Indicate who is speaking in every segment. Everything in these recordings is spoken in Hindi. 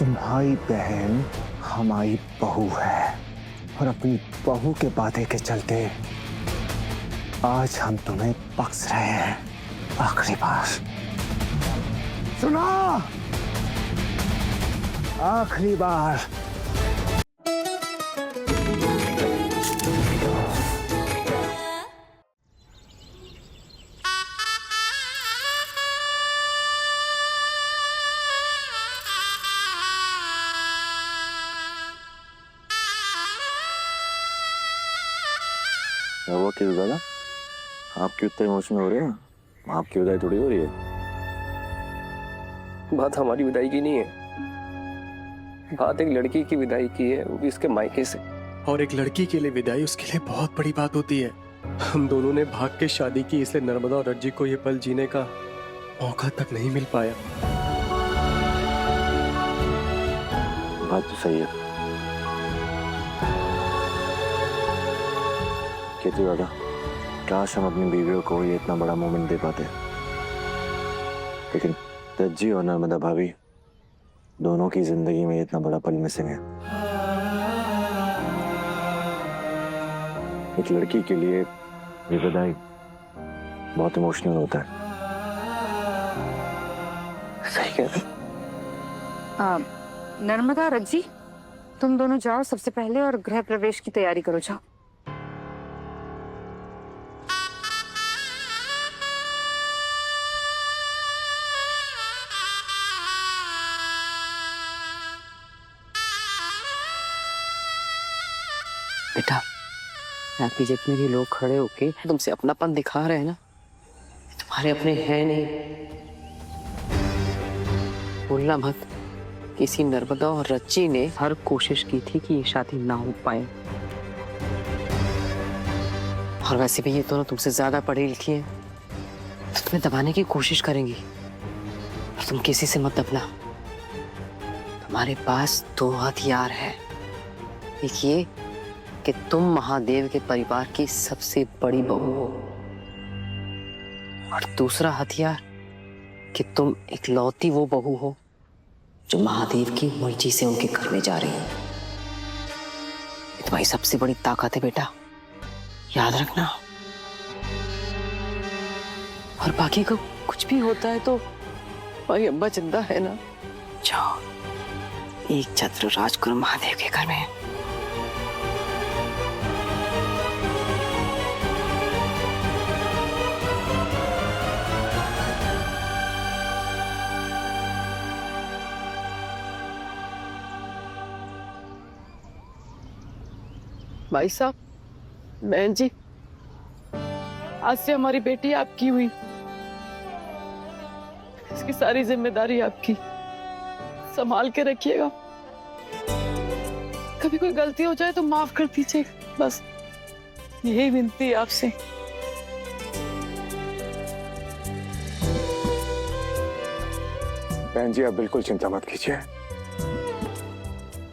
Speaker 1: तुम्हारी बहन हमारी बहू है और अपनी बहू के वादे के चलते आज हम तुम्हें बख्श रहे हैं आखिरी बार। सुनो, आखिरी बार।
Speaker 2: हुआ क्यों दादा? आप क्यों इतने इमोशनल हो रहे हैं? आपकी विदाई थोड़ी हो रही है।
Speaker 3: बात हमारी विदाई की नहीं है, बात एक लड़की की विदाई की है, वो भी इसके मायके से।
Speaker 4: और एक लड़की के लिए विदाई उसके लिए बहुत बड़ी बात होती है। हम दोनों ने भाग के शादी की, इसलिए नर्मदा और रज्जी को ये पल जीने का मौका तक नहीं मिल पाया।
Speaker 2: बात तो सही है। कहती दादा, काश हम अपनी बीवियों को ये इतना बड़ा मोमेंट दे पाते, लेकिन रज्जी और नर्मदा भाभी दोनों की जिंदगी में इतना बड़ा पल मिसिंग है। एक लड़की के लिए ये विदाई बहुत इमोशनल होता है।
Speaker 3: सही कह रहे।
Speaker 5: नर्मदा, रज्जी, तुम दोनों जाओ सबसे पहले और गृह प्रवेश की तैयारी करो। जाओ।
Speaker 6: बेटा, आपकी जेब में भी लोग खड़े होके तुमसे अपनापन दिखा रहे हैं ना, तुम्हारे अपने हैं नहीं। बोलना मत। किसी नर्मदा और रच्ची ने हर कोशिश की थी कि ये शादी ना हो पाए, और वैसे भी ये दोनों तुमसे ज्यादा पढ़ी लिखी हैं, तो तुम्हें दबाने की कोशिश करेंगी। और तुम किसी से मत दबना। तुम्हारे पास 2 हथियार है। एक ये कि तुम महादेव के परिवार की सबसे बड़ी बहू हो, और दूसरा हथियार कि तुम इकलौती वो बहू हो जो महादेव की मर्जी से उनके घर में जा रही है। ये तुम्हारी सबसे बड़ी ताकत है बेटा, याद रखना। और बाकी का कुछ भी होता है तो भाई अम्बा जिंदा है ना। जाओ, एक छत्र राजगुरु महादेव के घर में।
Speaker 7: भाई साहब, बहन जी, आज से हमारी बेटी आपकी हुई। इसकी सारी जिम्मेदारी आपकी, संभाल के रखिएगा। कभी कोई गलती हो जाए तो माफ कर दीजिएगा, बस यही विनती है आपसे।
Speaker 1: बहन जी, आप बिल्कुल चिंता मत कीजिए।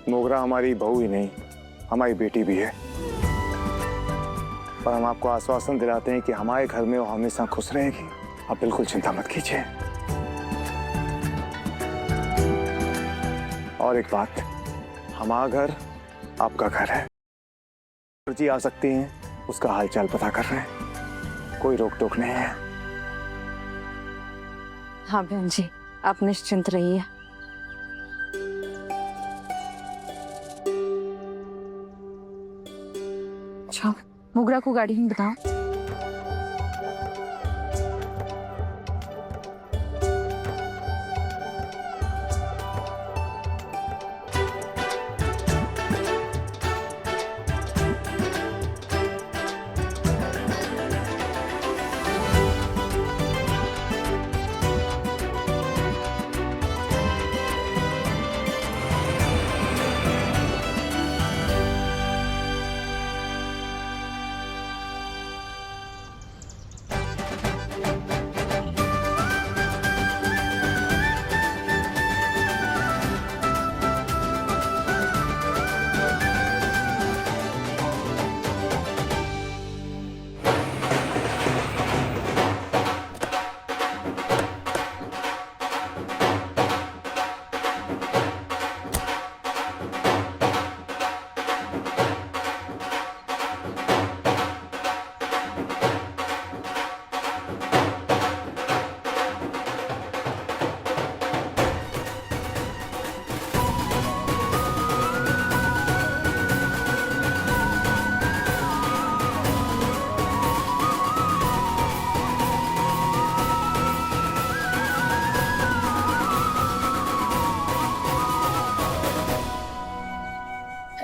Speaker 1: मोगरा हमारी बहू ही नहीं, हमारी बेटी भी है, और हम आपको आश्वासन दिलाते हैं कि हमारे घर में वो हमेशा खुश रहेगी। आप बिल्कुल चिंता मत कीजिए। और एक बात, हमारा घर आपका घर है। जी आ सकती हैं, उसका हालचाल पता कर रहे हैं, कोई रोक टोक नहीं है।
Speaker 5: हाँ बहन जी, आप निश्चिंत रहिए। अच्छा, मोगरा को गाड़ी में बताओ।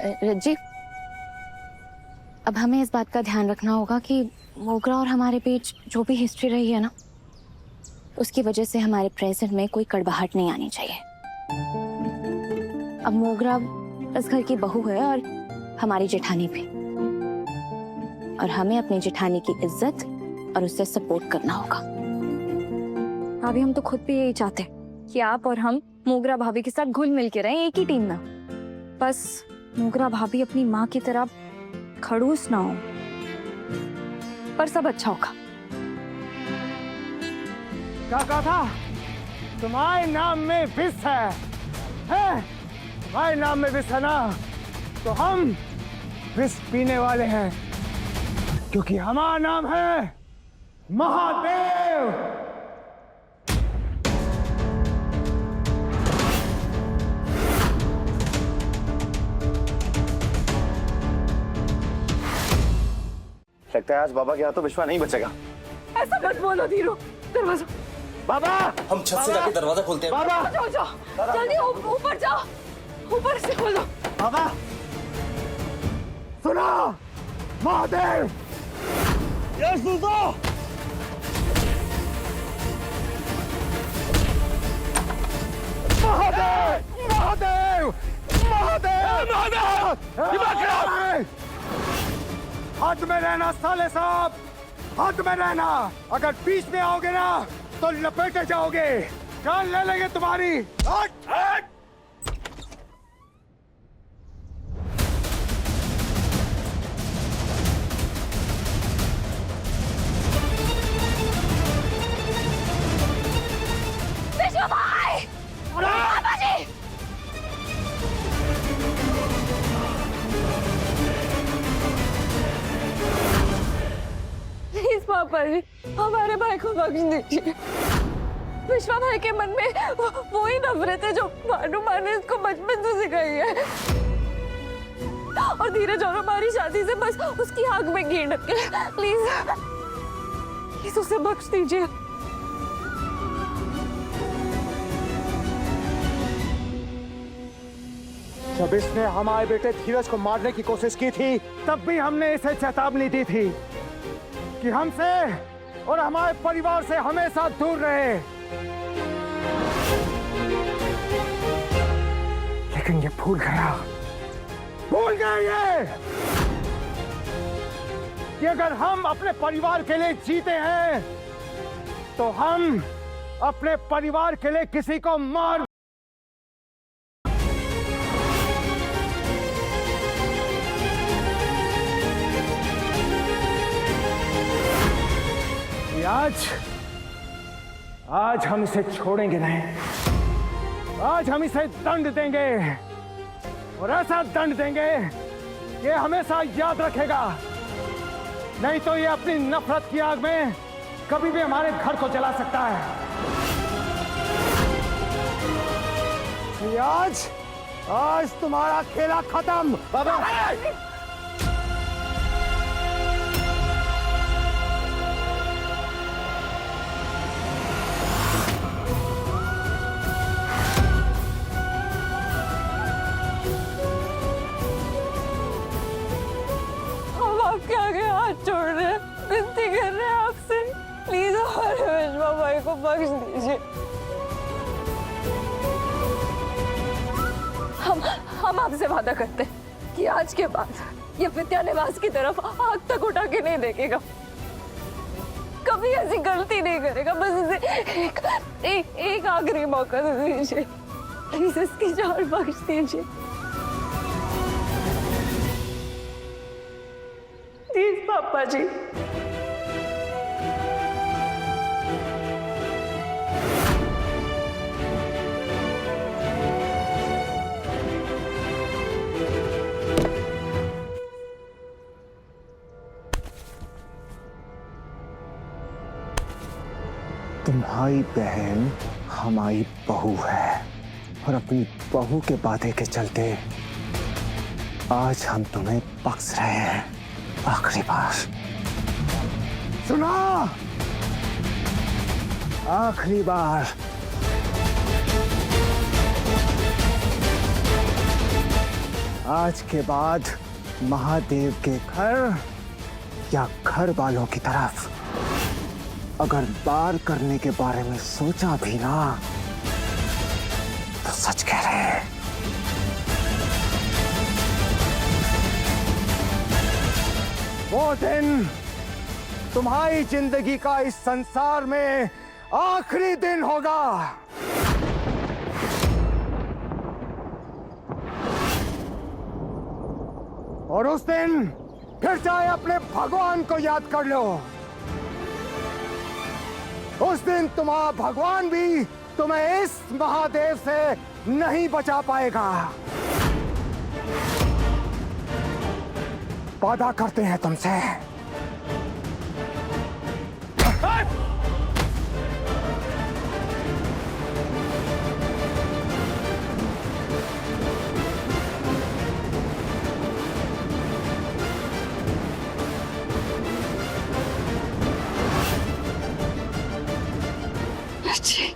Speaker 8: रज्जी, अब हमें इस बात का ध्यान रखना होगा कि मोगरा और हमारे बीच जो भी हिस्ट्री रही है ना, उसकी वजह से हमारे प्रेजेंट में कोई कड़वाहट नहीं आनी चाहिए। अब मोगरा इस घर की बहू है और हमारी जेठानी भी, और हमें अपनी जेठानी की इज्जत और उससे सपोर्ट करना होगा।
Speaker 5: भाभी, हम तो खुद भी यही चाहते हैं कि आप और हम मोगरा भाभी के साथ घुल मिल के रहें, एक ही टीम में। बस मोगरा भाभी अपनी माँ की तरह खड़ूस ना हो, पर सब अच्छा होगा।
Speaker 1: क्या कहा था? तुम्हारे नाम में विष है? तुम्हारे नाम में विष है ना, तो हम विष पीने वाले हैं, क्योंकि हमारा नाम है महादेव।
Speaker 2: लगता है आज बाबा के हाथों विश्वा नहीं बचेगा।
Speaker 5: ऐसा मत बोलो धीरू, दरवाजा।
Speaker 1: बाबा,
Speaker 9: हम छत से जाके दरवाजा खोलते हैं।
Speaker 1: बाबा,
Speaker 5: जाओ जाओ, जल्दी ऊपर जाओ, ऊपर से खोलो।
Speaker 1: बाबा, सुनो, महादेव, ये सुनो। महादेव, महादेव, महादेव, महादेव, हाथ में रहना साले साहब, हाथ में रहना। अगर बीच में आओगे ना तो लपेटे जाओगे, जान ले लेंगे तुम्हारी। हट, हट।
Speaker 5: विश्व भाई, बाबा जी, प्लीज पापा जी, हमारे भाई को बख्श दीजिए। विश्वा भाई के मन में वो ही नफरत है जो भानु माँ ने इसको बचपन से सिखाई है, और धीरज और हमारी शादी से बस उसकी आंख में घी ढके। प्लीज प्लीज उसे बख्श दीजिए।
Speaker 1: जब इसने हमारे बेटे धीरज को मारने की कोशिश की थी, तब भी हमने इसे चेतावनी दी थी कि हमसे और हमारे परिवार से हमेशा दूर रहे, लेकिन ये भूल गया ये कि अगर हम अपने परिवार के लिए जीते हैं तो हम अपने परिवार के लिए किसी को मार आज हम इसे छोड़ेंगे नहीं। आज हम इसे दंड देंगे, और ऐसा दंड देंगे कि हमेशा याद रखेगा। नहीं तो ये अपनी नफरत की आग में कभी भी हमारे घर को जला सकता है। आज तुम्हारा खेला खत्म। बाबा,
Speaker 5: आपके आगे हाथ जोड़ रहे हैं, विनती कर रहे हैं आपसे, प्लीज हमारे विश्वा भाई को बख्श दीजिए। हम आपसे वादा करते हैं कि आज के बाद ये विद्या निवास की तरफ आग तक उठा के नहीं देखेगा, कभी ऐसी गलती नहीं करेगा। बस इसे एक आखिरी मौका दे दीजिए, प्लीज इसकी जान बख्श दीजिए। प्लीज पापा जी।
Speaker 1: तुम्हारी बहन हमारी बहू है, और अपनी बहू के वादे के चलते आज हम तुम्हें बख्श रहे हैं आखिरी बार। सुना, आखिरी बार। आज के बाद महादेव के घर या घर वालों की तरफ अगर बार करने के बारे में सोचा भी ना तो सच कह रहे हैं। वो दिन तुम्हारी जिंदगी का इस संसार में आखिरी दिन होगा। और उस दिन फिर चाहे अपने भगवान को याद कर लो, उस दिन तुम्हारा भगवान भी तुम्हें इस महादेव से नहीं बचा पाएगा। वादा करते हैं तुमसे।
Speaker 6: रज्जी,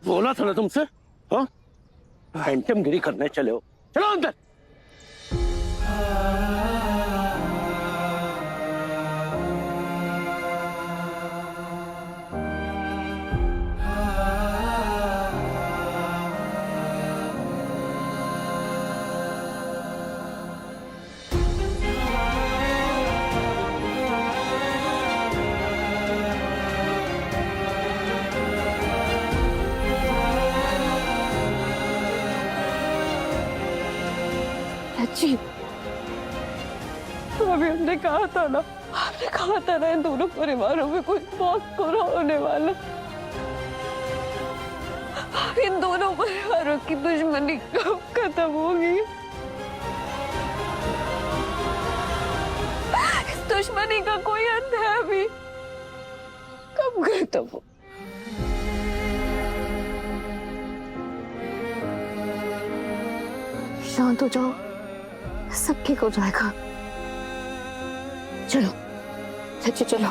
Speaker 10: बोला था ना तुमसे, हाँ? हैंडम गिरी करने चले हो, चलो अंदर।
Speaker 5: रज्जी, तो अभी हमने कहा था ना, आपने कहा था ना इन दोनों परिवारों में कोई बहुत बुरा होने वाला। इन दोनों परिवारों की दुश्मनी कब खत्म होगी? इस दुश्मनी का कोई अंत है अभी? कब खत्म हो?
Speaker 8: शांत हो जाओ, सब ठीक हो जाएगा। चलो, सच्ची चलो।